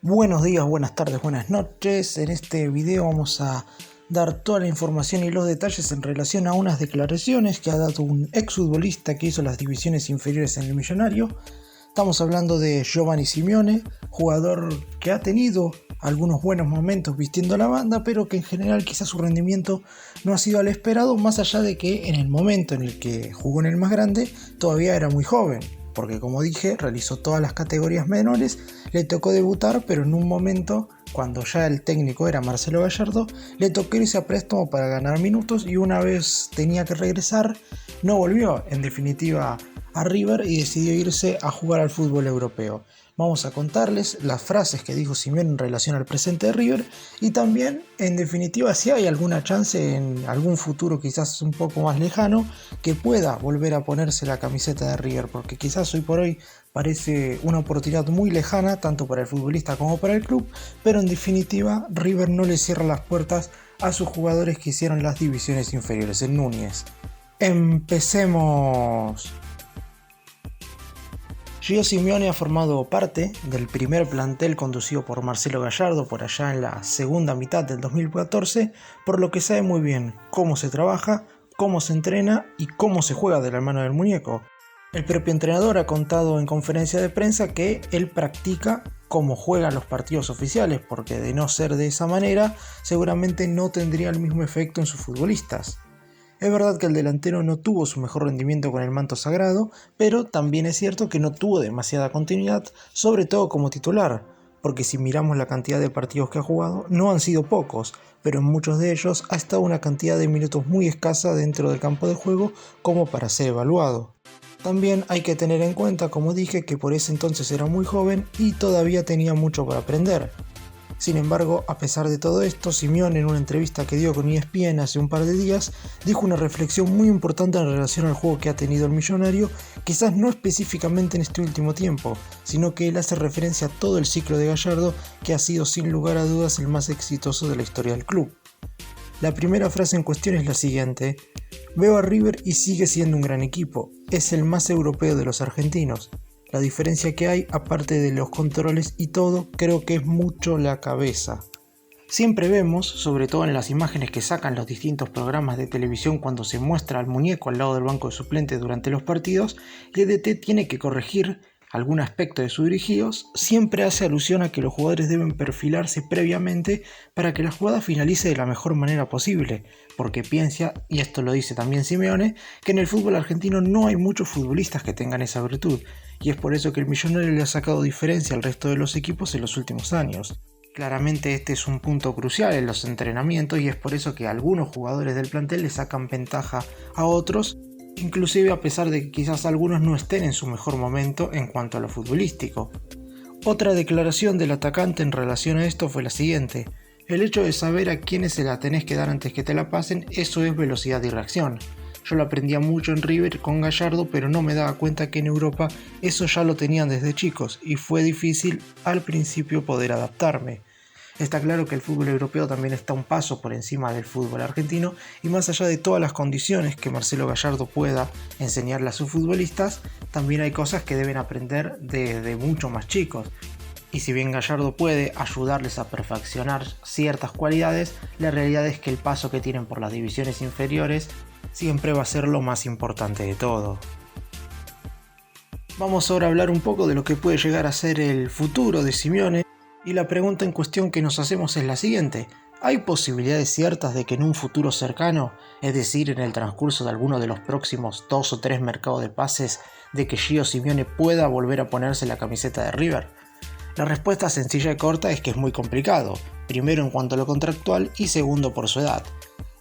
Buenos días, buenas tardes, buenas noches. En este video vamos a dar toda la información y los detalles en relación a unas declaraciones que ha dado un exfutbolista que hizo las divisiones inferiores en el Millonario. Estamos hablando de Giovanni Simeone, jugador que ha tenido algunos buenos momentos vistiendo la banda, pero que en general quizás su rendimiento no ha sido al esperado, más allá de que en el momento en el que jugó en el más grande todavía era muy joven. Porque como dije, realizó todas las categorías menores, le tocó debutar, pero en un momento, cuando ya el técnico era Marcelo Gallardo, le tocó irse a préstamo para ganar minutos y una vez tenía que regresar, no volvió en definitiva a River y decidió irse a jugar al fútbol europeo. Vamos a contarles las frases que dijo Simeone en relación al presente de River y también, en definitiva, si hay alguna chance en algún futuro quizás un poco más lejano que pueda volver a ponerse la camiseta de River, porque quizás hoy por hoy parece una oportunidad muy lejana tanto para el futbolista como para el club, pero en definitiva River no le cierra las puertas a sus jugadores que hicieron las divisiones inferiores en Núñez. Empecemos. Gio Simeone ha formado parte del primer plantel conducido por Marcelo Gallardo por allá en la segunda mitad del 2014, por lo que sabe muy bien cómo se trabaja, cómo se entrena y cómo se juega de la mano del muñeco. El propio entrenador ha contado en conferencia de prensa que él practica cómo juegan los partidos oficiales, porque de no ser de esa manera, seguramente no tendría el mismo efecto en sus futbolistas. Es verdad que el delantero no tuvo su mejor rendimiento con el manto sagrado, pero también es cierto que no tuvo demasiada continuidad, sobre todo como titular, porque si miramos la cantidad de partidos que ha jugado, no han sido pocos, pero en muchos de ellos ha estado una cantidad de minutos muy escasa dentro del campo de juego como para ser evaluado. También hay que tener en cuenta, como dije, que por ese entonces era muy joven y todavía tenía mucho para aprender. Sin embargo, a pesar de todo esto, Simeone en una entrevista que dio con ESPN hace un par de días, dijo una reflexión muy importante en relación al juego que ha tenido el Millonario, quizás no específicamente en este último tiempo, sino que él hace referencia a todo el ciclo de Gallardo, que ha sido sin lugar a dudas el más exitoso de la historia del club. La primera frase en cuestión es la siguiente: veo a River y sigue siendo un gran equipo, es el más europeo de los argentinos. La diferencia que hay, aparte de los controles y todo, creo que es mucho la cabeza. Siempre vemos, sobre todo en las imágenes que sacan los distintos programas de televisión cuando se muestra al muñeco al lado del banco de suplentes durante los partidos, y el DT tiene que corregir algún aspecto de sus dirigidos, siempre hace alusión a que los jugadores deben perfilarse previamente para que la jugada finalice de la mejor manera posible, porque piensa, y esto lo dice también Simeone, que en el fútbol argentino no hay muchos futbolistas que tengan esa virtud, y es por eso que el Millonario le ha sacado diferencia al resto de los equipos en los últimos años. Claramente este es un punto crucial en los entrenamientos y es por eso que algunos jugadores del plantel le sacan ventaja a otros, inclusive a pesar de que quizás algunos no estén en su mejor momento en cuanto a lo futbolístico. Otra declaración del atacante en relación a esto fue la siguiente: el hecho de saber a quiénes se la tenés que dar antes que te la pasen, eso es velocidad y reacción. Yo lo aprendía mucho en River con Gallardo, pero no me daba cuenta que en Europa eso ya lo tenían desde chicos y fue difícil al principio poder adaptarme. Está claro que el fútbol europeo también está un paso por encima del fútbol argentino y más allá de todas las condiciones que Marcelo Gallardo pueda enseñarle a sus futbolistas, también hay cosas que deben aprender desde mucho más chicos. Y si bien Gallardo puede ayudarles a perfeccionar ciertas cualidades, la realidad es que el paso que tienen por las divisiones inferiores siempre va a ser lo más importante de todo. Vamos ahora a hablar un poco de lo que puede llegar a ser el futuro de Simeone. Y la pregunta en cuestión que nos hacemos es la siguiente: ¿hay posibilidades ciertas de que en un futuro cercano, es decir, en el transcurso de alguno de los próximos 2 o 3 mercados de pases, de que Gio Simeone pueda volver a ponerse la camiseta de River? La respuesta sencilla y corta es que es muy complicado, primero en cuanto a lo contractual y segundo por su edad.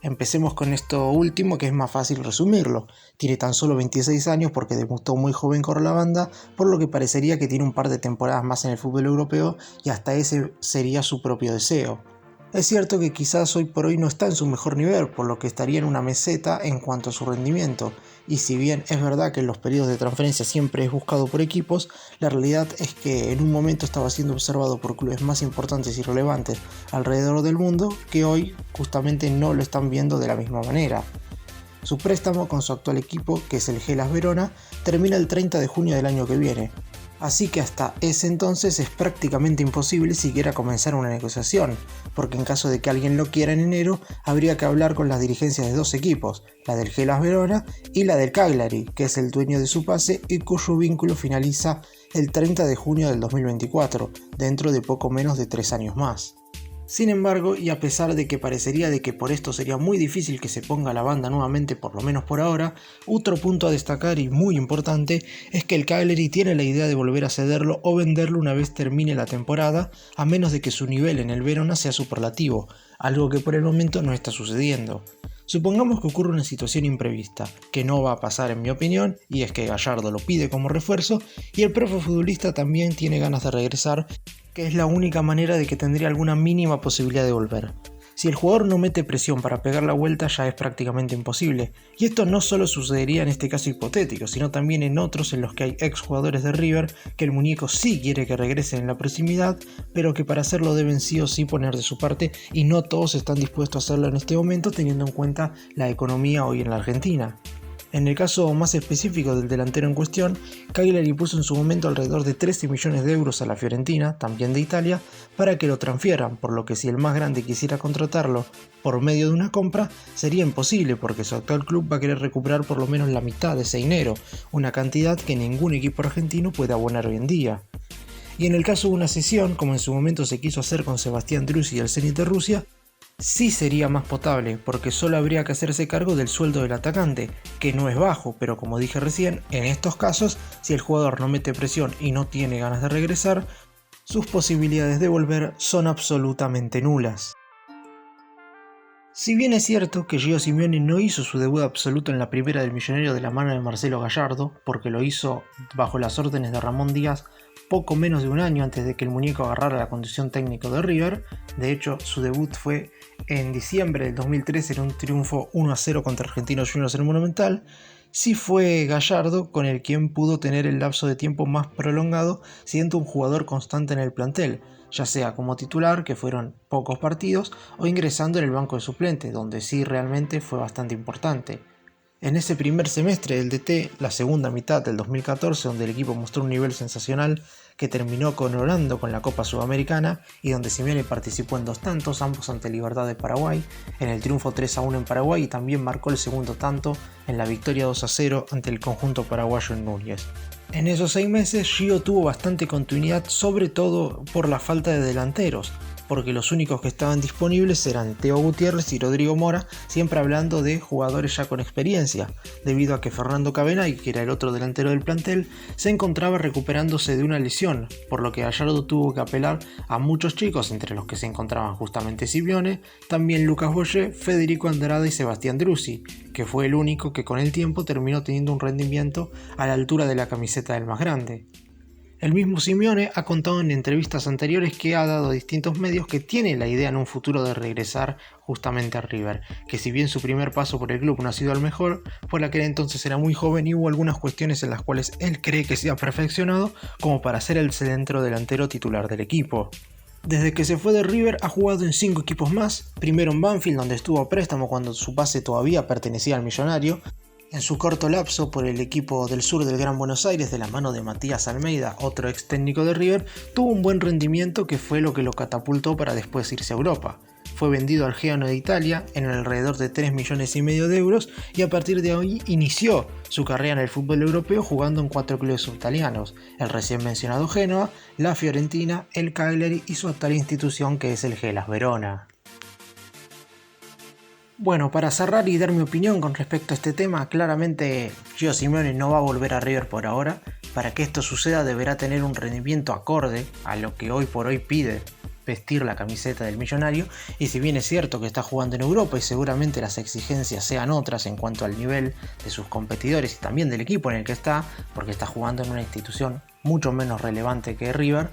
Empecemos con esto último, que es más fácil resumirlo. Tiene tan solo 26 años porque debutó muy joven con la banda, por lo que parecería que tiene un par de temporadas más en el fútbol europeo y hasta ese sería su propio deseo. Es cierto que quizás hoy por hoy no está en su mejor nivel, por lo que estaría en una meseta en cuanto a su rendimiento, y si bien es verdad que en los periodos de transferencia siempre es buscado por equipos, la realidad es que en un momento estaba siendo observado por clubes más importantes y relevantes alrededor del mundo que hoy justamente no lo están viendo de la misma manera. Su préstamo con su actual equipo, que es el Hellas Verona, termina el 30 de junio del año que viene. Así que hasta ese entonces es prácticamente imposible siquiera comenzar una negociación, porque en caso de que alguien lo quiera en enero, habría que hablar con las dirigencias de dos equipos, la del Hellas Verona y la del Cagliari, que es el dueño de su pase y cuyo vínculo finaliza el 30 de junio del 2024, dentro de poco menos de 3 años más. Sin embargo, y a pesar de que parecería de que por esto sería muy difícil que se ponga la banda nuevamente, por lo menos por ahora, otro punto a destacar y muy importante es que el Cagliari tiene la idea de volver a cederlo o venderlo una vez termine la temporada, a menos de que su nivel en el Verona sea superlativo, algo que por el momento no está sucediendo. Supongamos que ocurre una situación imprevista, que no va a pasar en mi opinión, y es que Gallardo lo pide como refuerzo y el propio futbolista también tiene ganas de regresar, que es la única manera de que tendría alguna mínima posibilidad de volver. Si el jugador no mete presión para pegar la vuelta ya es prácticamente imposible, y esto no solo sucedería en este caso hipotético, sino también en otros en los que hay exjugadores de River que el muñeco sí quiere que regresen en la proximidad, pero que para hacerlo deben sí o sí poner de su parte, y no todos están dispuestos a hacerlo en este momento teniendo en cuenta la economía hoy en la Argentina. En el caso más específico del delantero en cuestión, Cagliari puso en su momento alrededor de 13 millones de euros a la Fiorentina, también de Italia, para que lo transfieran, por lo que si el más grande quisiera contratarlo por medio de una compra, sería imposible porque su actual club va a querer recuperar por lo menos la mitad de ese dinero, una cantidad que ningún equipo argentino puede abonar hoy en día. Y en el caso de una cesión, como en su momento se quiso hacer con Sebastián Driussi y el Zenit de Rusia, sí sería más potable, porque solo habría que hacerse cargo del sueldo del atacante, que no es bajo, pero como dije recién, en estos casos, si el jugador no mete presión y no tiene ganas de regresar, sus posibilidades de volver son absolutamente nulas. Si bien es cierto que Gio Simeone no hizo su debut absoluto en la primera del Millonario de la mano de Marcelo Gallardo, porque lo hizo bajo las órdenes de Ramón Díaz poco menos de un año antes de que el muñeco agarrara la conducción técnica de River. De hecho, su debut fue en diciembre del 2013 en un triunfo 1-0 contra Argentinos Juniors en el Monumental. Sí fue Gallardo con el quien pudo tener el lapso de tiempo más prolongado siendo un jugador constante en el plantel, ya sea como titular, que fueron pocos partidos, o ingresando en el banco de suplentes, donde sí realmente fue bastante importante. En ese primer semestre del DT, la segunda mitad del 2014, donde el equipo mostró un nivel sensacional que terminó coronando con la Copa Sudamericana y donde Simeone participó en 2 tantos, ambos ante Libertad de Paraguay, en el triunfo 3-1 en Paraguay y también marcó el segundo tanto en la victoria 2-0 ante el conjunto paraguayo en Núñez. En esos 6 meses Gio tuvo bastante continuidad, sobre todo por la falta de delanteros, porque los únicos que estaban disponibles eran Teo Gutiérrez y Rodrigo Mora, siempre hablando de jugadores ya con experiencia, debido a que Fernando Cabenay, que era el otro delantero del plantel, se encontraba recuperándose de una lesión, por lo que Gallardo tuvo que apelar a muchos chicos, entre los que se encontraban justamente Simeone, también Lucas Boyé, Federico Andrada y Sebastián Driussi, que fue el único que con el tiempo terminó teniendo un rendimiento a la altura de la camiseta del más grande. El mismo Simeone ha contado en entrevistas anteriores que ha dado a distintos medios que tiene la idea en un futuro de regresar justamente a River, que si bien su primer paso por el club no ha sido el mejor, por aquel entonces era muy joven y hubo algunas cuestiones en las cuales él cree que se ha perfeccionado como para ser el centro delantero titular del equipo. Desde que se fue de River ha jugado en 5 equipos más, primero en Banfield donde estuvo a préstamo cuando su pase todavía pertenecía al Millonario, en su corto lapso por el equipo del sur del Gran Buenos Aires de la mano de Matías Almeida, otro ex técnico de River, tuvo un buen rendimiento que fue lo que lo catapultó para después irse a Europa. Fue vendido al Genoa de Italia en alrededor de 3,5 millones de euros y a partir de ahí inició su carrera en el fútbol europeo jugando en 4 clubes italianos, el recién mencionado Genoa, la Fiorentina, el Cagliari y su actual institución que es el Hellas Verona. Bueno, para cerrar y dar mi opinión con respecto a este tema, claramente Gio Simeone no va a volver a River por ahora. Para que esto suceda deberá tener un rendimiento acorde a lo que hoy por hoy pide vestir la camiseta del Millonario, y si bien es cierto que está jugando en Europa y seguramente las exigencias sean otras en cuanto al nivel de sus competidores y también del equipo en el que está, porque está jugando en una institución mucho menos relevante que River,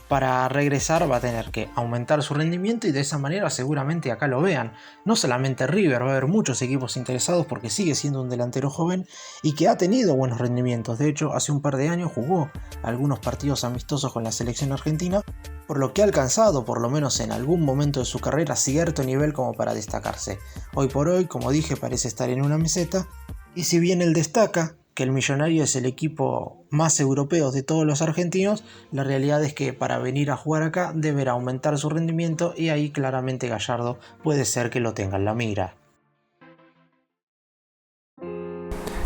para regresar va a tener que aumentar su rendimiento y de esa manera seguramente acá lo vean. No solamente River, va a haber muchos equipos interesados porque sigue siendo un delantero joven y que ha tenido buenos rendimientos. De hecho, hace un par de años jugó algunos partidos amistosos con la selección argentina, por lo que ha alcanzado, por lo menos en algún momento de su carrera, cierto nivel como para destacarse. Hoy por hoy, como dije, parece estar en una meseta, y si bien él destaca, que el Millonario es el equipo más europeo de todos los argentinos, la realidad es que para venir a jugar acá deberá aumentar su rendimiento y ahí claramente Gallardo puede ser que lo tenga en la mira.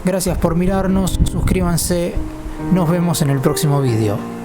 Gracias por mirarnos, suscríbanse, nos vemos en el próximo vídeo.